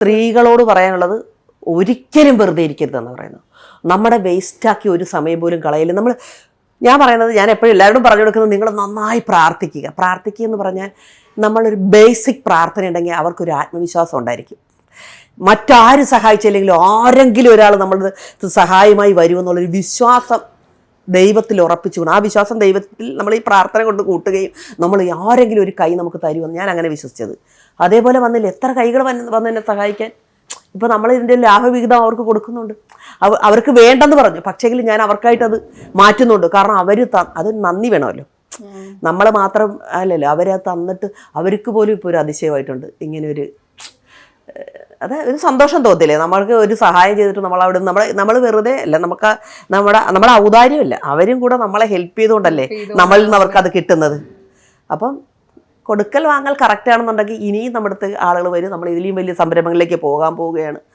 സ്ത്രീകളോട് പറയാനുള്ളത് ഒരിക്കലും വെറുതെ ഇരിക്കരുതെന്ന് പറയുന്നത്. നമ്മുടെ വേസ്റ്റാക്കി ഒരു സമയം പോലും കളയില്ല. ഞാൻ പറയുന്നത്, ഞാൻ എപ്പോഴും എല്ലാവരോടും പറഞ്ഞു കൊടുക്കുന്നത്, നിങ്ങൾ നന്നായി പ്രാർത്ഥിക്കുക. പ്രാർത്ഥിക്കുക എന്ന് പറഞ്ഞാൽ നമ്മളൊരു ബേസിക് പ്രാർത്ഥന ഉണ്ടെങ്കിൽ അവർക്കൊരു ആത്മവിശ്വാസം ഉണ്ടായിരിക്കും. മറ്റാരും സഹായിച്ചില്ലെങ്കിലും ആരെങ്കിലും ഒരാൾ നമ്മൾ സഹായമായി വരുമെന്നുള്ളൊരു വിശ്വാസം ദൈവത്തിൽ ഉറപ്പിച്ചുകൊണ്ട്, ആ വിശ്വാസം ദൈവത്തിൽ നമ്മൾ ഈ പ്രാർത്ഥന കൊണ്ട് കൂട്ടുകയും നമ്മൾ ആരെങ്കിലും ഒരു കൈ നമുക്ക് തരുമെന്ന് ഞാൻ അങ്ങനെ വിശ്വസിച്ചത്. അതേപോലെ വന്നില്ല, എത്ര കൈകൾ വന്ന് എന്നെ സഹായിക്കാൻ. ഇപ്പോൾ നമ്മൾ ഇതിൻ്റെ ലാഭവിഹിതം അവർക്ക് കൊടുക്കുന്നുണ്ട്. അവർക്ക് വേണ്ടെന്ന് പറഞ്ഞു, പക്ഷേങ്കിൽ ഞാൻ അവർക്കായിട്ട് അത് മാറ്റുന്നുണ്ട്. കാരണം അത് നന്ദി വേണമല്ലോ, നമ്മൾ മാത്രം അല്ലല്ലോ. അവരത് തന്നിട്ട് അവർക്ക് പോലും ഇപ്പോൾ ഒരു അതിശയമായിട്ടുണ്ട്. ഇങ്ങനെ അത് ഒരു സന്തോഷം തോന്നില്ലേ, നമ്മൾക്ക് ഒരു സഹായം ചെയ്തിട്ട് നമ്മളവിടെ നമ്മൾ വെറുതെ അല്ല, നമ്മുടെ ഔദാര്യമല്ല, അവരും കൂടെ നമ്മളെ ഹെൽപ്പ് ചെയ്തുകൊണ്ടല്ലേ നമ്മളിൽ നിന്ന് അവർക്കത് കിട്ടുന്നത്. അപ്പം കൊടുക്കൽ വാങ്ങൽ കറക്റ്റാണെന്നുണ്ടെങ്കിൽ ഇനിയും നമ്മുടെ അടുത്ത് ആളുകൾ വരും. നമ്മൾ ഇതിലും വലിയ സംരംഭങ്ങളിലേക്ക് പോവുകയാണ്.